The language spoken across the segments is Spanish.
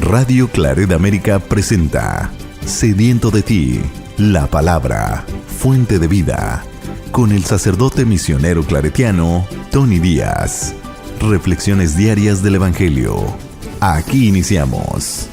Radio Claret América presenta Sediento de ti, la palabra, fuente de vida, con el sacerdote misionero claretiano Tony Díaz. Reflexiones diarias del Evangelio. Aquí iniciamos.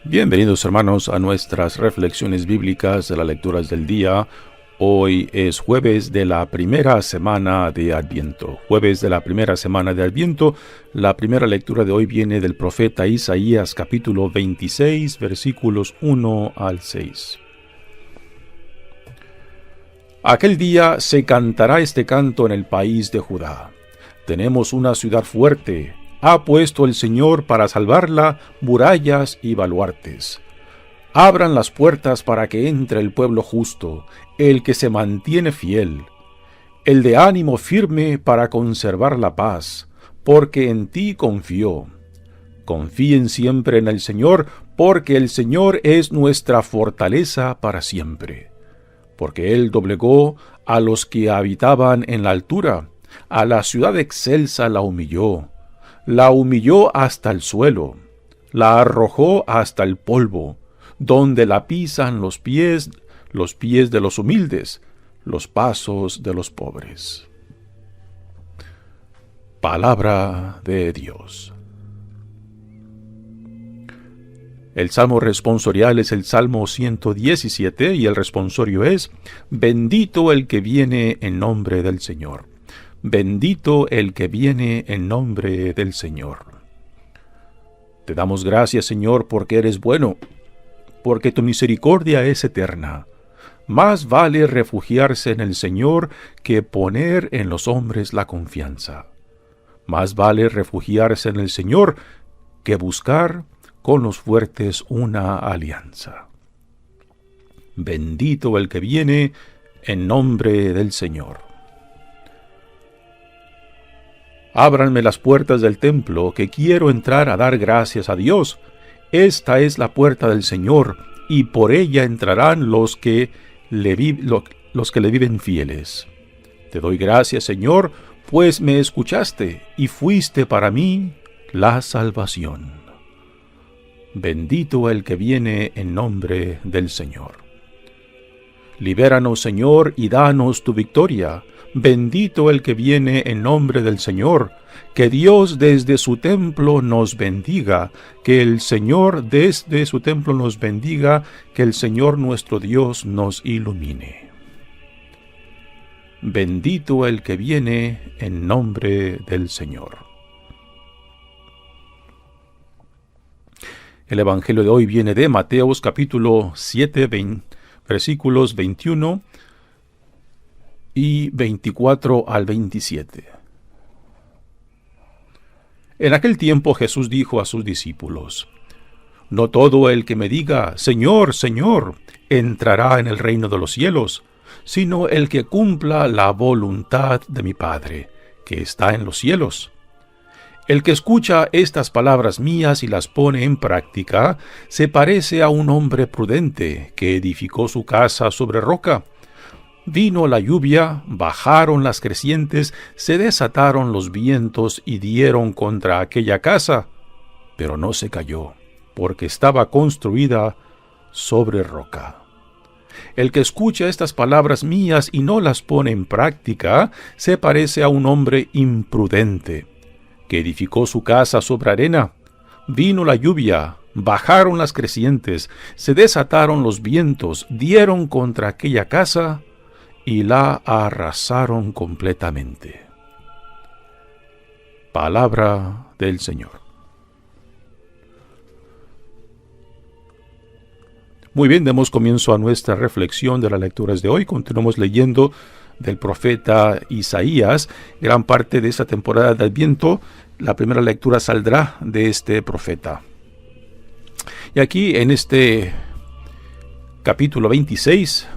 Bienvenidos hermanos a nuestras reflexiones bíblicas de las lecturas del día. Hoy es jueves de la primera semana de Adviento. La primera lectura de hoy viene del profeta Isaías capítulo 26 versículos 1 al 6. Aquel día se cantará este canto en el país de Judá. Tenemos una ciudad fuerte. Ha puesto el Señor para salvarla murallas y baluartes. Abran las puertas para que entre el pueblo justo, el que se mantiene fiel, el de ánimo firme para conservar la paz, porque en ti confió. Confíen siempre en el Señor, porque el Señor es nuestra fortaleza para siempre. Porque Él doblegó a los que habitaban en la altura, a la ciudad excelsa la humilló hasta el suelo, la arrojó hasta el polvo, donde la pisan los pies de los humildes, los pasos de los pobres. Palabra de Dios. El salmo responsorial es el Salmo 117 y el responsorio es: Bendito el que viene en nombre del Señor. Bendito el que viene en nombre del Señor. Te damos gracias, Señor, porque eres bueno, porque tu misericordia es eterna. Más vale refugiarse en el Señor que poner en los hombres la confianza. Más vale refugiarse en el Señor que buscar con los fuertes una alianza. Bendito el que viene en nombre del Señor. Ábranme las puertas del templo, que quiero entrar a dar gracias a Dios. Esta es la puerta del Señor, y por ella entrarán los que le viven fieles. Te doy gracias, Señor, pues me escuchaste, y fuiste para mí la salvación. Bendito el que viene en nombre del Señor. Libéranos, Señor, y danos tu victoria. Bendito el que viene en nombre del Señor. Que Dios desde su templo nos bendiga. Que el Señor desde su templo nos bendiga. Que el Señor nuestro Dios nos ilumine. Bendito el que viene en nombre del Señor. El Evangelio de hoy viene de Mateos capítulo 7, versículos 21 y 24 al 27. En aquel tiempo Jesús dijo a sus discípulos: No todo el que me diga, Señor, Señor, entrará en el reino de los cielos, sino el que cumpla la voluntad de mi Padre, que está en los cielos. El que escucha estas palabras mías y las pone en práctica, se parece a un hombre prudente que edificó su casa sobre roca. Vino la lluvia, bajaron las crecientes, se desataron los vientos y dieron contra aquella casa, pero no se cayó, porque estaba construida sobre roca. El que escucha estas palabras mías y no las pone en práctica, se parece a un hombre imprudente, que edificó su casa sobre arena. Vino la lluvia, bajaron las crecientes, se desataron los vientos, dieron contra aquella casa y la arrasaron completamente. Palabra del Señor. Muy bien, demos comienzo a nuestra reflexión de las lecturas de hoy. Continuamos leyendo del profeta Isaías. Gran parte de esta temporada de Adviento, la primera lectura saldrá de este profeta. Y aquí en este capítulo 26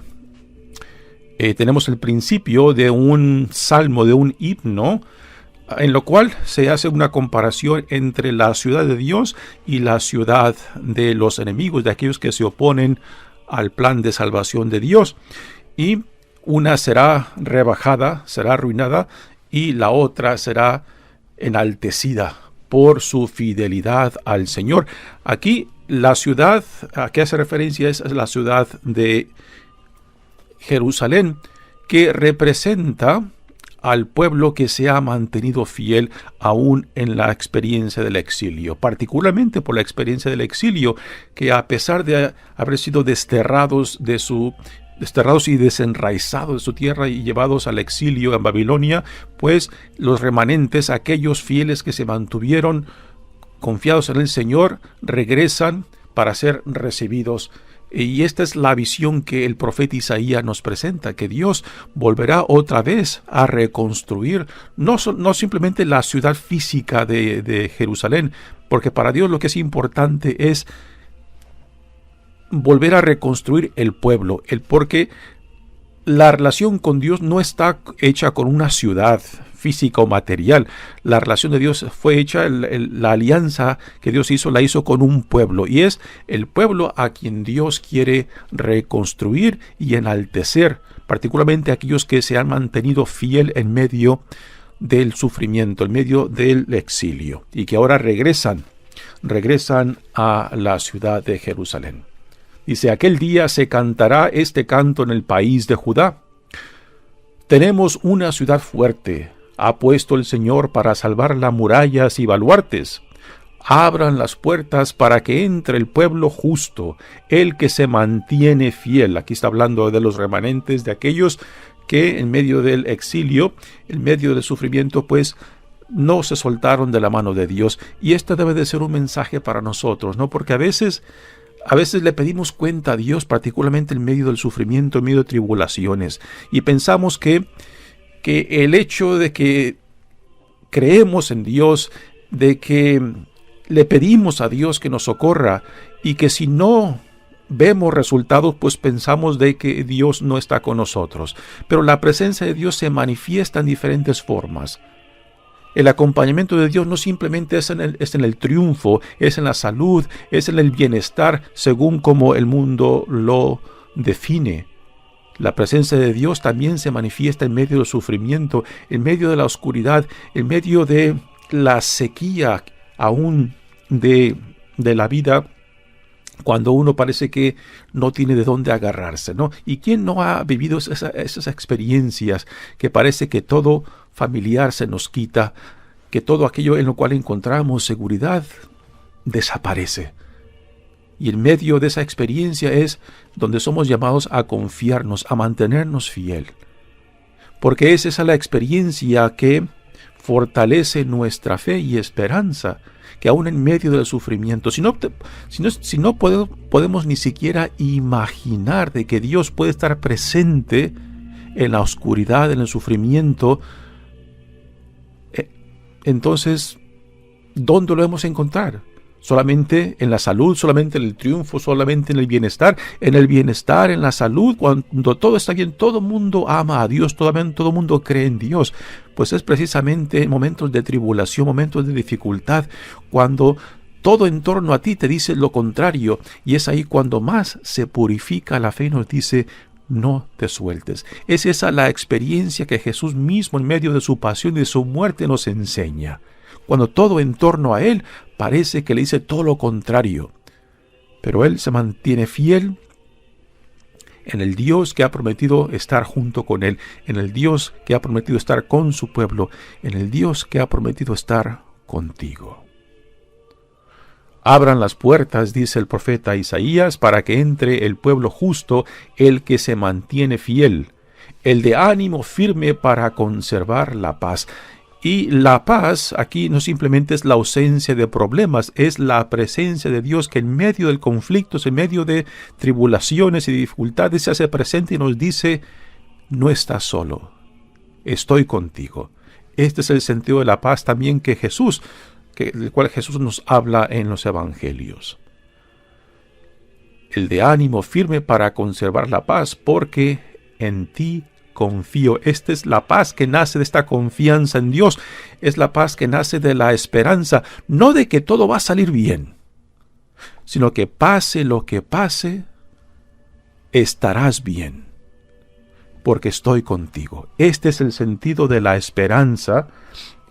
tenemos el principio de un salmo, de un himno, en lo cual se hace una comparación entre la ciudad de Dios y la ciudad de los enemigos, de aquellos que se oponen al plan de salvación de Dios. Y una será rebajada, será arruinada, y la otra será enaltecida por su fidelidad al Señor. Aquí la ciudad a que hace referencia es la ciudad de Jerusalén, que representa al pueblo que se ha mantenido fiel aún en la experiencia del exilio, particularmente por la experiencia del exilio, que a pesar de haber sido desterrados y desenraizados de su tierra y llevados al exilio en Babilonia, pues los remanentes, aquellos fieles que se mantuvieron confiados en el Señor, regresan para ser recibidos. Y esta es la visión que el profeta Isaías nos presenta, que Dios volverá otra vez a reconstruir no simplemente la ciudad física de Jerusalén, porque para Dios lo que es importante es volver a reconstruir el pueblo, porque la relación con Dios no está hecha con una ciudad física o material. La relación de Dios fue hecha, la alianza que Dios hizo, la hizo con un pueblo, y es el pueblo a quien Dios quiere reconstruir y enaltecer, particularmente aquellos que se han mantenido fiel en medio del sufrimiento, en medio del exilio, y que ahora regresan a la ciudad de Jerusalén. Dice: aquel día se cantará este canto en el país de Judá. Tenemos una ciudad fuerte, ha puesto el Señor para salvarla murallas y baluartes. Abran las puertas para que entre el pueblo justo, el que se mantiene fiel. Aquí está hablando de los remanentes, de aquellos que en medio del exilio, en medio del sufrimiento, pues no se soltaron de la mano de Dios. Y este debe de ser un mensaje para nosotros, ¿no? Porque a veces le pedimos cuenta a Dios, particularmente en medio del sufrimiento, en medio de tribulaciones, y pensamos que el hecho de que creemos en Dios, de que le pedimos a Dios que nos socorra, y que si no vemos resultados, pues pensamos de que Dios no está con nosotros. Pero la presencia de Dios se manifiesta en diferentes formas. El acompañamiento de Dios no simplemente es en el triunfo, es en la salud, es en el bienestar, según como el mundo lo define. La presencia de Dios también se manifiesta en medio del sufrimiento, en medio de la oscuridad, en medio de la sequía aún de la vida, cuando uno parece que no tiene de dónde agarrarse, ¿no? ¿Y quién no ha vivido esas experiencias que parece que todo familiar se nos quita, que todo aquello en lo cual encontramos seguridad desaparece? Y en medio de esa experiencia es donde somos llamados a confiarnos, a mantenernos fiel, porque es esa la experiencia que fortalece nuestra fe y esperanza, que aún en medio del sufrimiento, si no podemos ni siquiera imaginar de que Dios puede estar presente en la oscuridad, en el sufrimiento, entonces, ¿dónde lo hemos encontrar? Solamente en la salud, solamente en el triunfo, solamente en el bienestar, en la salud, cuando todo está bien, todo el mundo ama a Dios, todo el mundo cree en Dios. Pues es precisamente en momentos de tribulación, momentos de dificultad, cuando todo en torno a ti te dice lo contrario, y es ahí cuando más se purifica la fe y nos dice: no te sueltes. Es esa la experiencia que Jesús mismo en medio de su pasión y de su muerte nos enseña. Cuando todo en torno a Él parece que le dice todo lo contrario. Pero Él se mantiene fiel en el Dios que ha prometido estar junto con Él, en el Dios que ha prometido estar con su pueblo, en el Dios que ha prometido estar contigo. Abran las puertas, dice el profeta Isaías, para que entre el pueblo justo, el que se mantiene fiel, el de ánimo firme para conservar la paz. Y la paz aquí no simplemente es la ausencia de problemas, es la presencia de Dios que en medio del conflicto, en medio de tribulaciones y dificultades se hace presente y nos dice: no estás solo, estoy contigo. Este es el sentido de la paz también del cual Jesús nos habla en los evangelios. El de ánimo firme para conservar la paz, porque en ti confío. Esta es la paz que nace de esta confianza en Dios. Es la paz que nace de la esperanza, no de que todo va a salir bien, sino que pase lo que pase, estarás bien, porque estoy contigo. Este es el sentido de la esperanza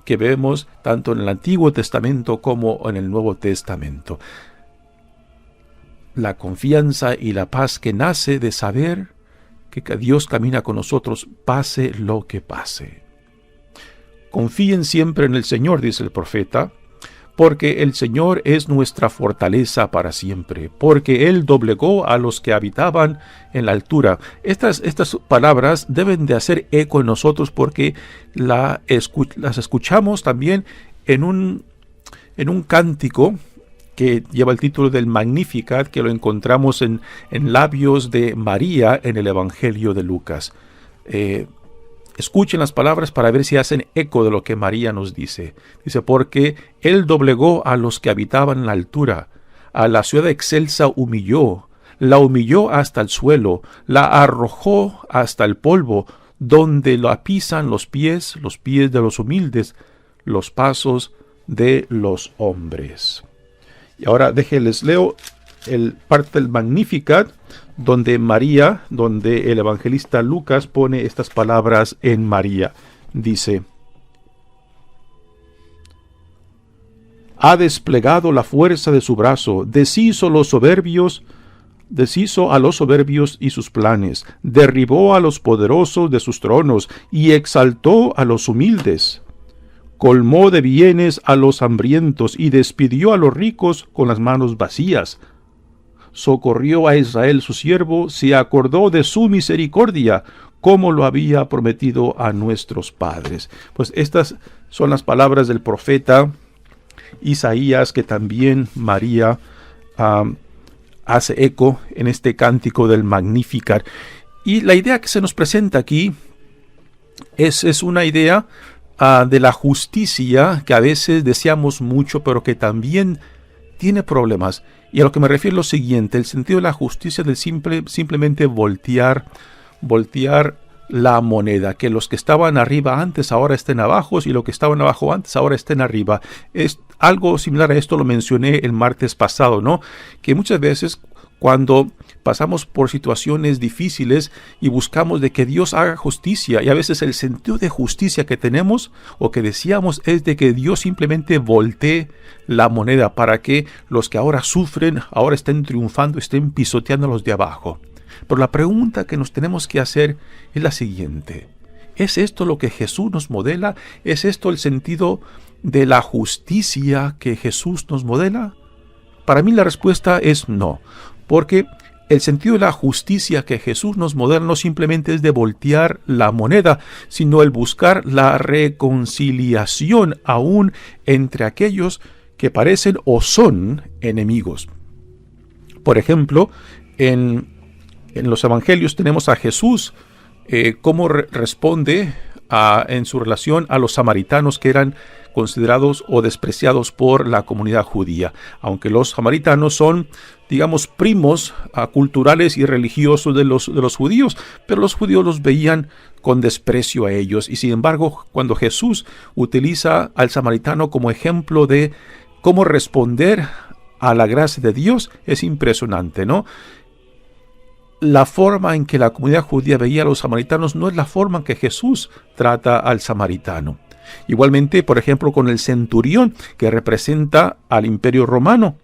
que vemos tanto en el Antiguo Testamento como en el Nuevo Testamento. La confianza y la paz que nace de saber que Dios camina con nosotros, pase lo que pase. Confíen siempre en el Señor, dice el profeta, porque el Señor es nuestra fortaleza para siempre, porque Él doblegó a los que habitaban en la altura. Estas palabras deben de hacer eco en nosotros porque las escuchamos también en un cántico que lleva el título del Magnificat, que lo encontramos en labios de María en el Evangelio de Lucas. Escuchen las palabras para ver si hacen eco de lo que María nos dice. Dice, porque Él doblegó a los que habitaban en la altura, a la ciudad excelsa la humilló hasta el suelo, la arrojó hasta el polvo, donde la pisan los pies de los humildes, los pasos de los hombres. Y ahora déjenles leo el parte del Magnificat, donde el evangelista Lucas pone estas palabras en María. Dice, ha desplegado la fuerza de su brazo, deshizo a los soberbios y sus planes, derribó a los poderosos de sus tronos y exaltó a los humildes. Colmó de bienes a los hambrientos y despidió a los ricos con las manos vacías. Socorrió a Israel su siervo, se acordó de su misericordia, como lo había prometido a nuestros padres. Pues estas son las palabras del profeta Isaías, que también María hace eco en este cántico del Magnificat. Y la idea que se nos presenta aquí es una idea de la justicia que a veces deseamos mucho, pero que también tiene problemas. Y a lo que me refiero es lo siguiente: el sentido de la justicia del simplemente voltear la moneda, que los que estaban arriba antes ahora estén abajo y los que estaban abajo antes ahora estén arriba. Es algo similar a esto, lo mencioné el martes pasado, ¿no? Que muchas veces cuando pasamos por situaciones difíciles y buscamos de que Dios haga justicia, y a veces el sentido de justicia que tenemos o que deseamos es de que Dios simplemente voltee la moneda para que los que ahora sufren, ahora estén triunfando, estén pisoteando a los de abajo. Pero la pregunta que nos tenemos que hacer es la siguiente: ¿es esto lo que Jesús nos modela? ¿Es esto el sentido de la justicia que Jesús nos modela? Para mí la respuesta es no, porque el sentido de la justicia que Jesús nos modela no simplemente es de voltear la moneda, sino el buscar la reconciliación aún entre aquellos que parecen o son enemigos. Por ejemplo, en los evangelios tenemos a Jesús cómo responde en su relación a los samaritanos que eran considerados o despreciados por la comunidad judía. Aunque los samaritanos son, digamos, primos culturales y religiosos de los judíos, pero los judíos los veían con desprecio a ellos. Y sin embargo, cuando Jesús utiliza al samaritano como ejemplo de cómo responder a la gracia de Dios, es impresionante, ¿no? La forma en que la comunidad judía veía a los samaritanos no es la forma en que Jesús trata al samaritano. Igualmente, por ejemplo, con el centurión, que representa al imperio romano.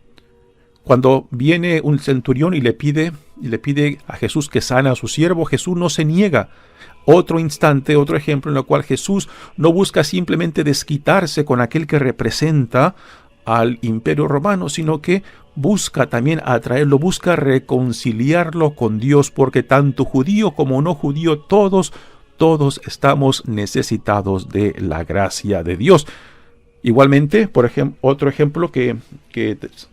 Cuando viene un centurión y le pide a Jesús que sane a su siervo, Jesús no se niega. Otro instante, otro ejemplo en el cual Jesús no busca simplemente desquitarse con aquel que representa al imperio romano, sino que busca también atraerlo, busca reconciliarlo con Dios, porque tanto judío como no judío, todos estamos necesitados de la gracia de Dios. Igualmente, por ejemplo, otro ejemplo que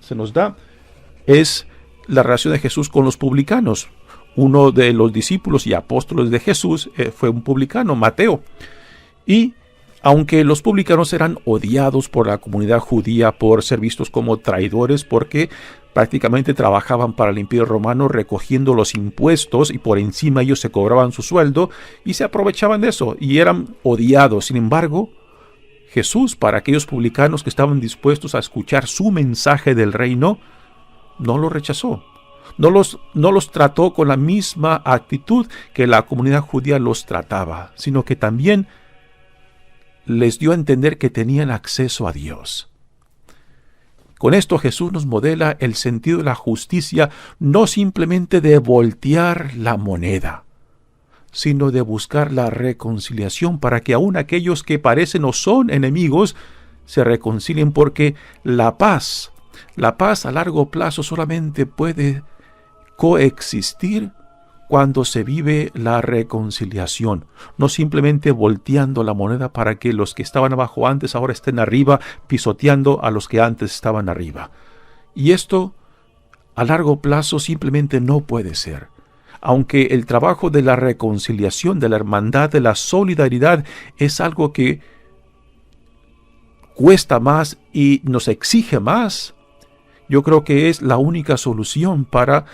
se nos da es la relación de Jesús con los publicanos. Uno de los discípulos y apóstoles de Jesús fue un publicano, Mateo. Y Aunque los publicanos eran odiados por la comunidad judía por ser vistos como traidores, porque prácticamente trabajaban para el Imperio Romano recogiendo los impuestos y por encima ellos se cobraban su sueldo y se aprovechaban de eso y eran odiados. Sin embargo, Jesús, para aquellos publicanos que estaban dispuestos a escuchar su mensaje del reino, no lo rechazó. No los trató con la misma actitud que la comunidad judía los trataba, sino que también les dio a entender que tenían acceso a Dios. Con esto Jesús nos modela el sentido de la justicia, no simplemente de voltear la moneda, sino de buscar la reconciliación para que aun aquellos que parecen o son enemigos se reconcilien, porque la paz a largo plazo solamente puede coexistir cuando se vive la reconciliación, no simplemente volteando la moneda para que los que estaban abajo antes ahora estén arriba, pisoteando a los que antes estaban arriba. Y esto a largo plazo simplemente no puede ser. Aunque el trabajo de la reconciliación, de la hermandad, de la solidaridad es algo que cuesta más y nos exige más, yo creo que es la única solución para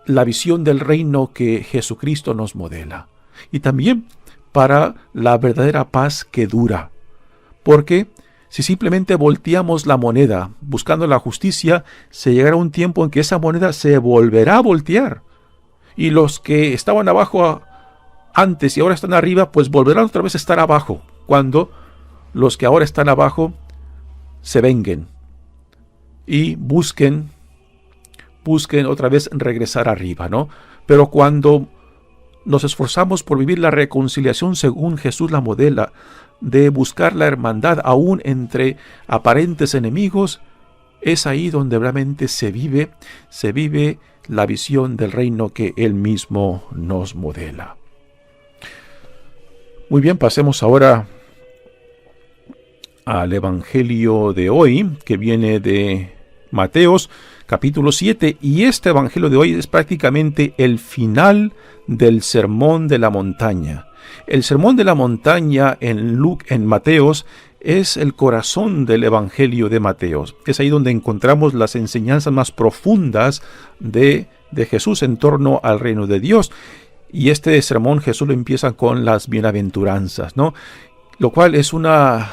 la visión del reino que Jesucristo nos modela. Y también para la verdadera paz que dura. Porque si simplemente volteamos la moneda buscando la justicia, se llegará un tiempo en que esa moneda se volverá a voltear. Y los que estaban abajo antes y ahora están arriba, pues volverán otra vez a estar abajo, cuando los que ahora están abajo se venguen y busquen otra vez regresar arriba, ¿no? Pero cuando nos esforzamos por vivir la reconciliación según Jesús la modela, de buscar la hermandad aún entre aparentes enemigos, es ahí donde realmente se vive la visión del reino que Él mismo nos modela. Muy bien, pasemos ahora al Evangelio de hoy, que viene de Mateos, capítulo 7, y este Evangelio de hoy es prácticamente el final del Sermón de la Montaña. El Sermón de la Montaña en Mateos es el corazón del Evangelio de Mateos. Es ahí donde encontramos las enseñanzas más profundas de Jesús en torno al reino de Dios. Y este sermón Jesús lo empieza con las bienaventuranzas, ¿no? Lo cual es una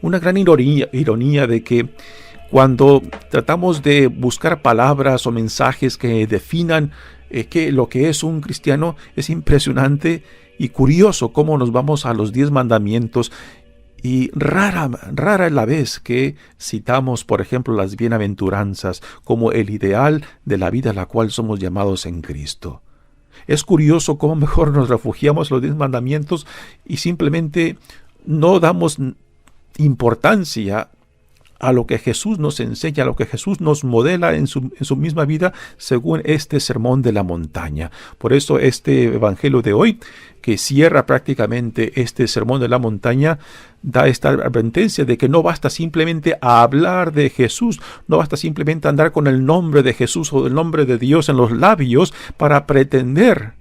gran ironía de que cuando tratamos de buscar palabras o mensajes que definan lo que es un cristiano, es impresionante y curioso cómo nos vamos a los 10 mandamientos y rara es la vez que citamos, por ejemplo, las bienaventuranzas como el ideal de la vida a la cual somos llamados en Cristo. Es curioso cómo mejor nos refugiamos en los 10 mandamientos y simplemente no damos importancia a lo que Jesús nos enseña, a lo que Jesús nos modela en su misma vida según este sermón de la montaña. Por eso este evangelio de hoy, que cierra prácticamente este sermón de la montaña, da esta advertencia de que no basta simplemente hablar de Jesús, no basta simplemente andar con el nombre de Jesús o el nombre de Dios en los labios para pretender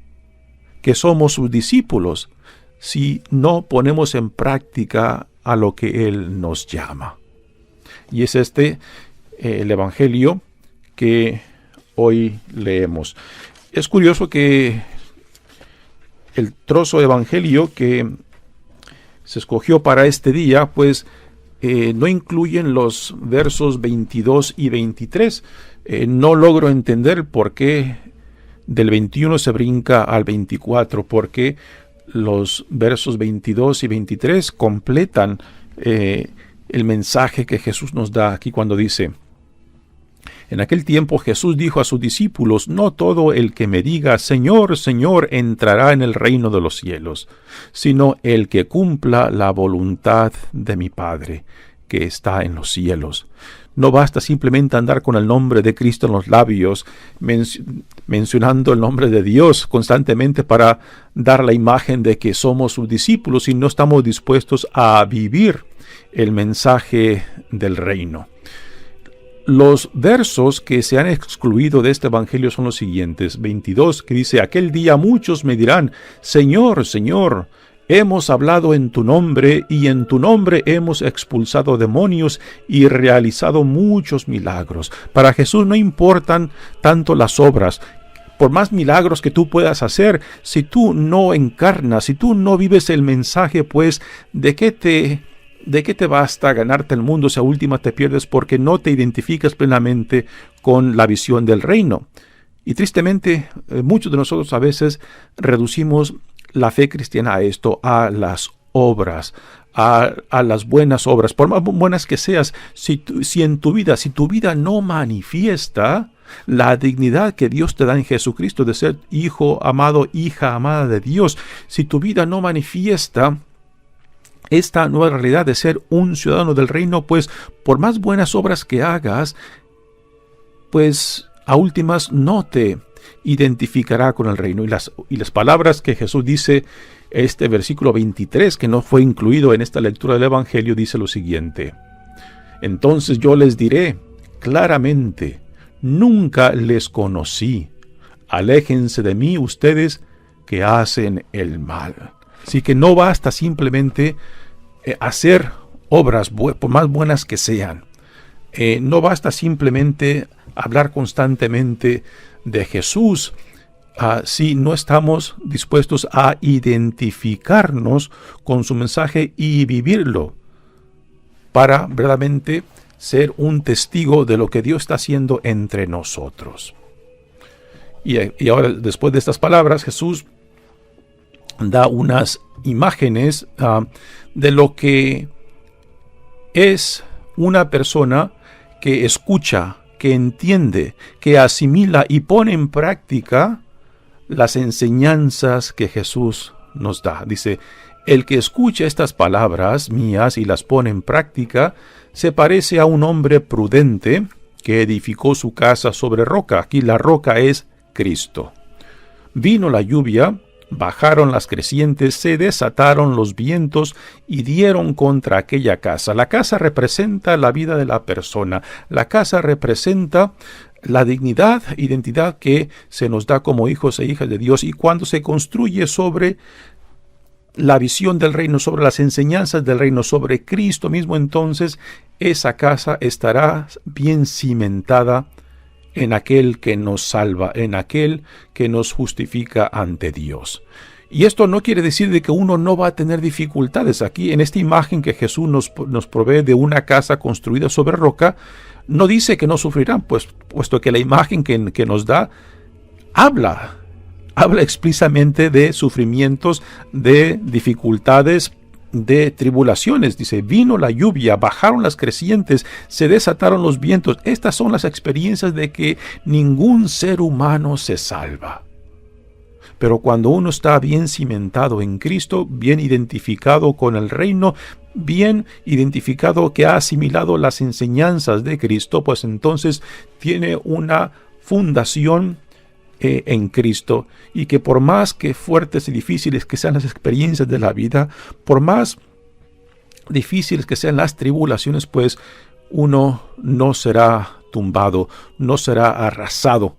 que somos sus discípulos, si no ponemos en práctica a lo que Él nos llama. Y es el evangelio que hoy leemos. Es curioso que el trozo de evangelio que se escogió para este día, pues no incluyen los versos 22 y 23. No logro entender por qué del 21 se brinca al 24, porque los versos 22 y 23 completan el mensaje que Jesús nos da aquí cuando dice: en aquel tiempo Jesús dijo a sus discípulos: no todo el que me diga Señor, Señor, entrará en el reino de los cielos, sino el que cumpla la voluntad de mi Padre que está en los cielos. No basta simplemente andar con el nombre de Cristo en los labios, mencionando el nombre de Dios constantemente para dar la imagen de que somos sus discípulos, si no estamos dispuestos a vivir el mensaje del reino. Los versos que se han excluido de este evangelio son los siguientes: 22, que dice: aquel día muchos me dirán Señor, Señor, Hemos hablado en tu nombre y en tu nombre hemos expulsado demonios y realizado muchos milagros. Para Jesús no importan tanto las obras. Por más milagros que tú puedas hacer, si tú no encarnas, si tú no vives el mensaje, pues ¿de qué te basta ganarte el mundo si a última te pierdes porque no te identificas plenamente con la visión del reino? Y tristemente, muchos de nosotros a veces reducimos la fe cristiana a esto, a las obras, a las buenas obras. Por más buenas que seas, si tu vida no manifiesta la dignidad que Dios te da en Jesucristo de ser hijo amado, hija amada de Dios, si tu vida no manifiesta esta nueva realidad de ser un ciudadano del reino, pues por más buenas obras que hagas, pues a últimas no te identificará con el reino. Y las palabras que Jesús dice, este versículo 23, que no fue incluido en esta lectura del Evangelio, dice lo siguiente: entonces yo les diré claramente, nunca les conocí, aléjense de mí ustedes que hacen el mal. Así que no basta simplemente hacer obras, por más buenas que sean. No basta simplemente hablar constantemente de Jesús si no estamos dispuestos a identificarnos con su mensaje y vivirlo para verdaderamente ser un testigo de lo que Dios está haciendo entre nosotros. Y ahora, después de estas palabras, Jesús da unas imágenes de lo que es una persona que escucha, que entiende, que asimila y pone en práctica las enseñanzas que Jesús nos da. Dice, el que escucha estas palabras mías y las pone en práctica, se parece a un hombre prudente que edificó su casa sobre roca. Aquí la roca es Cristo. Vino la lluvia, bajaron las crecientes, se desataron los vientos y dieron contra aquella casa. La casa representa la vida de la persona. La casa representa la dignidad, identidad que se nos da como hijos e hijas de Dios. Y cuando se construye sobre la visión del reino, sobre las enseñanzas del reino, sobre Cristo mismo, entonces esa casa estará bien cimentada en aquel que nos salva, en aquel que nos justifica ante Dios. Y esto no quiere decir de que uno no va a tener dificultades. Aquí en esta imagen que Jesús nos provee de una casa construida sobre roca, no dice que no sufrirán, puesto que la imagen que nos da habla explícitamente de sufrimientos, de dificultades, de tribulaciones. Dice, vino la lluvia, bajaron las crecientes, se desataron los vientos. Estas son las experiencias de que ningún ser humano se salva. Pero cuando uno está bien cimentado en Cristo, bien identificado con el reino, bien identificado que ha asimilado las enseñanzas de Cristo, pues entonces tiene una fundación en Cristo, y que por más que fuertes y difíciles que sean las experiencias de la vida, por más difíciles que sean las tribulaciones, pues uno no será tumbado, no será arrasado,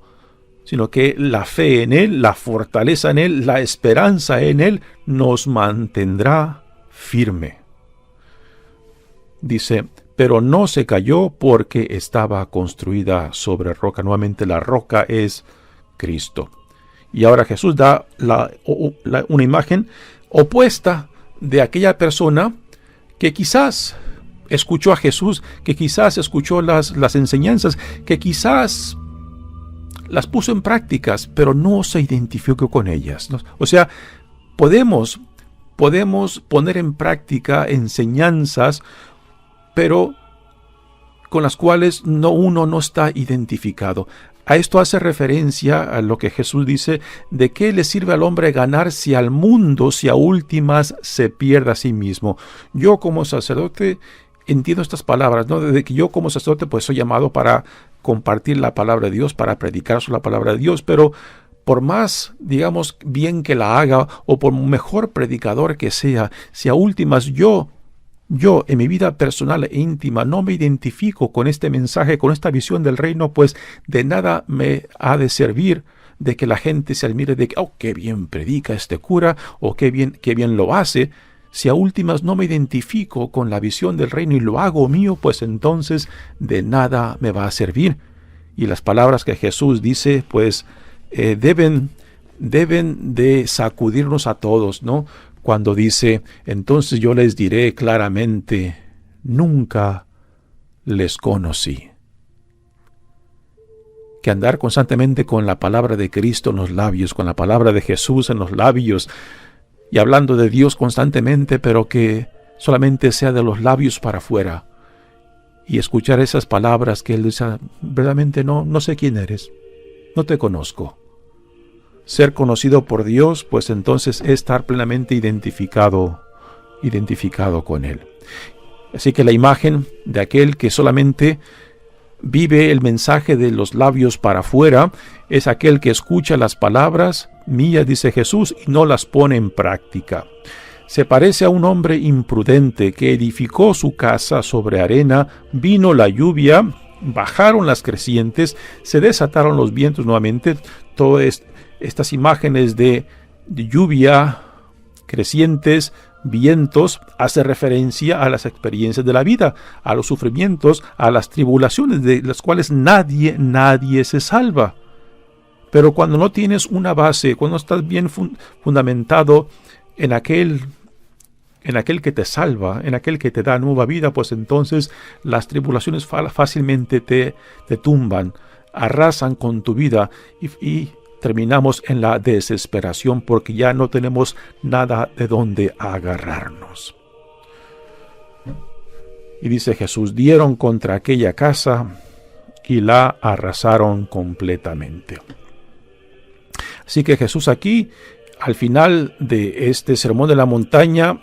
sino que la fe en Él, la fortaleza en Él, la esperanza en Él nos mantendrá firme. Dice, pero no se cayó porque estaba construida sobre roca. Nuevamente la roca es Cristo. Y ahora Jesús da una imagen opuesta de aquella persona que quizás escuchó a Jesús, que quizás escuchó las enseñanzas, que quizás las puso en prácticas, pero no se identificó con ellas, ¿no? O sea, podemos poner en práctica enseñanzas, pero con las cuales uno no está identificado. A esto hace referencia a lo que Jesús dice, ¿de qué le sirve al hombre ganarse al mundo si a últimas se pierde a sí mismo? Yo como sacerdote entiendo estas palabras, ¿no? Desde que yo como sacerdote pues soy llamado para compartir la palabra de Dios, para predicar sobre la palabra de Dios, pero por más, digamos, bien que la haga o por mejor predicador que sea, si a últimas yo en mi vida personal e íntima no me identifico con este mensaje, con esta visión del reino, pues de nada me ha de servir de que la gente se admire de que, oh, qué bien predica este cura, o qué bien lo hace. Si a últimas no me identifico con la visión del reino y lo hago mío, pues entonces de nada me va a servir. Y las palabras que Jesús dice, pues deben de sacudirnos a todos, ¿no? Cuando dice, entonces yo les diré claramente, nunca les conocí. Que andar constantemente con la palabra de Cristo en los labios, con la palabra de Jesús en los labios, y hablando de Dios constantemente, pero que solamente sea de los labios para afuera. Y escuchar esas palabras que Él dice, verdaderamente no sé quién eres, no te conozco. Ser conocido por Dios, pues entonces es estar plenamente identificado con Él. Así que la imagen de aquel que solamente vive el mensaje de los labios para afuera es aquel que escucha las palabras mías, dice Jesús, y no las pone en práctica. Se parece a un hombre imprudente que edificó su casa sobre arena, vino la lluvia, bajaron las crecientes, se desataron los vientos nuevamente. Todas estas imágenes de lluvia, crecientes, vientos, hace referencia a las experiencias de la vida, a los sufrimientos, a las tribulaciones de las cuales nadie se salva. Pero cuando no tienes una base, cuando estás bien fundamentado en aquel que te salva, en aquel que te da nueva vida, pues entonces las tribulaciones fácilmente te tumban, arrasan con tu vida y terminamos en la desesperación porque ya no tenemos nada de donde agarrarnos. Y dice Jesús, dieron contra aquella casa y la arrasaron completamente. Así que Jesús aquí, al final de este sermón de la montaña,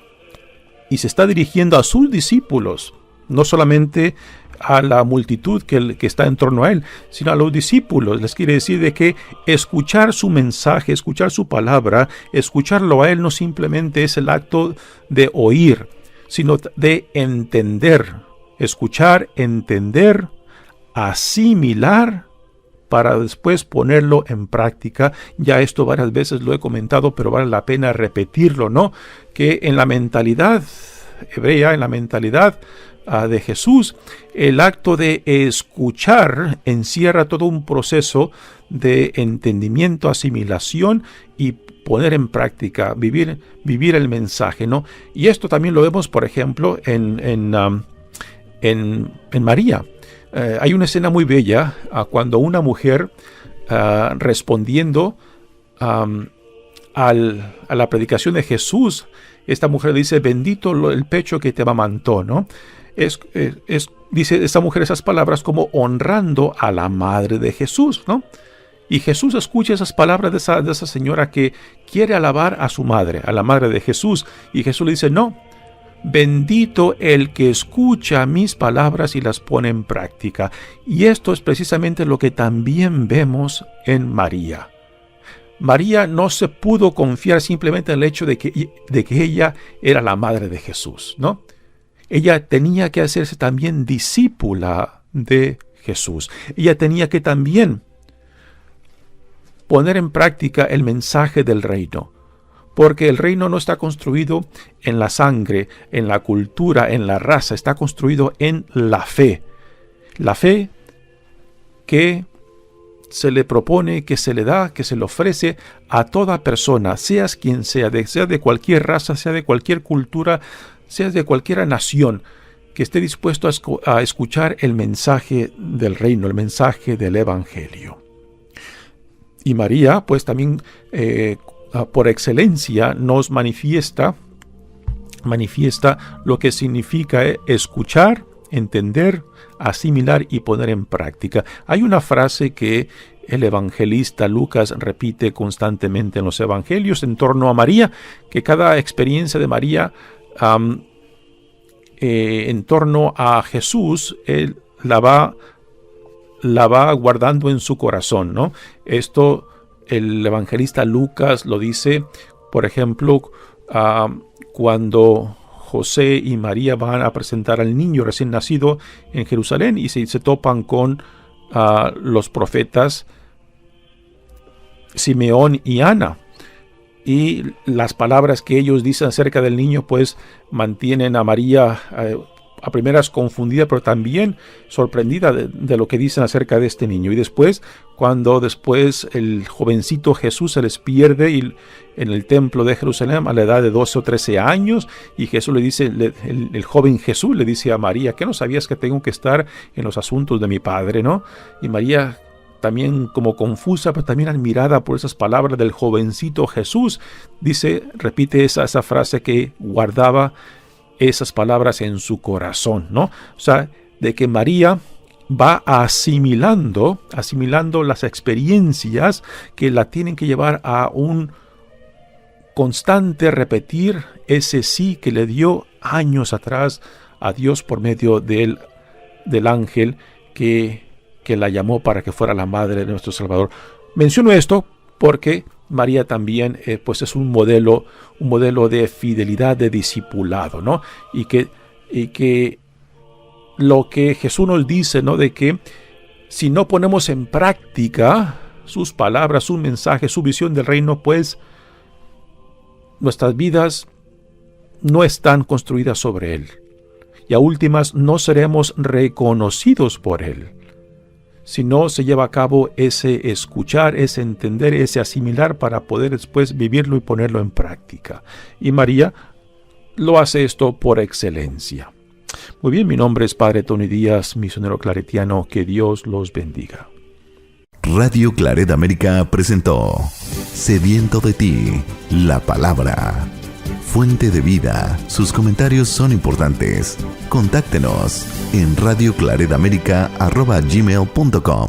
y se está dirigiendo a sus discípulos, no solamente a la multitud que está en torno a él, sino a los discípulos. Les quiere decir de que escuchar su mensaje, escuchar su palabra, escucharlo a él no simplemente es el acto de oír, sino de entender, escuchar, entender, asimilar, para después ponerlo en práctica. Ya esto varias veces lo he comentado, pero vale la pena repetirlo, ¿no? Que en la mentalidad hebrea, en la mentalidad de Jesús, el acto de escuchar encierra todo un proceso de entendimiento, asimilación y poner en práctica, vivir el mensaje, ¿no? Y esto también lo vemos, por ejemplo, en María. Hay una escena muy bella cuando una mujer, respondiendo a la predicación de Jesús, esta mujer dice, bendito el pecho que te amamantó, ¿no? Dice esta mujer esas palabras como honrando a la madre de Jesús, ¿no? Y Jesús escucha esas palabras de esa señora que quiere alabar a su madre, a la madre de Jesús. Y Jesús le dice, no, bendito el que escucha mis palabras y las pone en práctica. Y esto es precisamente lo que también vemos en María. María no se pudo confiar simplemente en el hecho de que ella era la madre de Jesús, ¿no? Ella tenía que hacerse también discípula de Jesús. Ella tenía que también poner en práctica el mensaje del reino. Porque el reino no está construido en la sangre, en la cultura, en la raza, está construido en la fe. La fe que se le propone, que se le da, que se le ofrece a toda persona, seas quien sea de cualquier raza, sea de cualquier cultura, seas de cualquier nación, que esté dispuesto a escuchar el mensaje del reino, el mensaje del evangelio. Y María, pues también por excelencia nos manifiesta lo que significa escuchar, entender, asimilar y poner en práctica. Hay una frase que el evangelista Lucas repite constantemente en los evangelios en torno a María, que cada experiencia de María en torno a Jesús, él la va guardando en su corazón, ¿no? Esto el evangelista Lucas lo dice, por ejemplo, cuando José y María van a presentar al niño recién nacido en Jerusalén y se topan con los profetas Simeón y Ana. Y las palabras que ellos dicen acerca del niño pues mantienen a María a primeras confundida, pero también sorprendida de lo que dicen acerca de este niño. Y después, cuando después el jovencito Jesús se les pierde en el templo de Jerusalén a la edad de 12 o 13 años, y Jesús le dice, el joven Jesús le dice a María, ¿qué no sabías que tengo que estar en los asuntos de mi padre, no? Y María, también como confusa, pero también admirada por esas palabras del jovencito Jesús, repite esa frase que guardaba esas palabras en su corazón, ¿no? O sea, de que María va asimilando las experiencias que la tienen que llevar a un constante repetir ese sí que le dio años atrás a Dios por medio del ángel que la llamó para que fuera la madre de nuestro Salvador. Menciono esto porque María también pues es un modelo de fidelidad, de discipulado, ¿no? Y que lo que Jesús nos dice, ¿no? De que si no ponemos en práctica sus palabras, su mensaje, su visión del reino, pues nuestras vidas no están construidas sobre Él. Y a últimas no seremos reconocidos por Él. Si no se lleva a cabo ese escuchar, ese entender, ese asimilar para poder después vivirlo y ponerlo en práctica. Y María lo hace esto por excelencia. Muy bien, mi nombre es Padre Tony Díaz, misionero claretiano. Que Dios los bendiga. Radio Claret América presentó Sediento de ti, la palabra. Fuente de vida. Sus comentarios son importantes. Contáctenos en radioclaretamerica@gmail.com.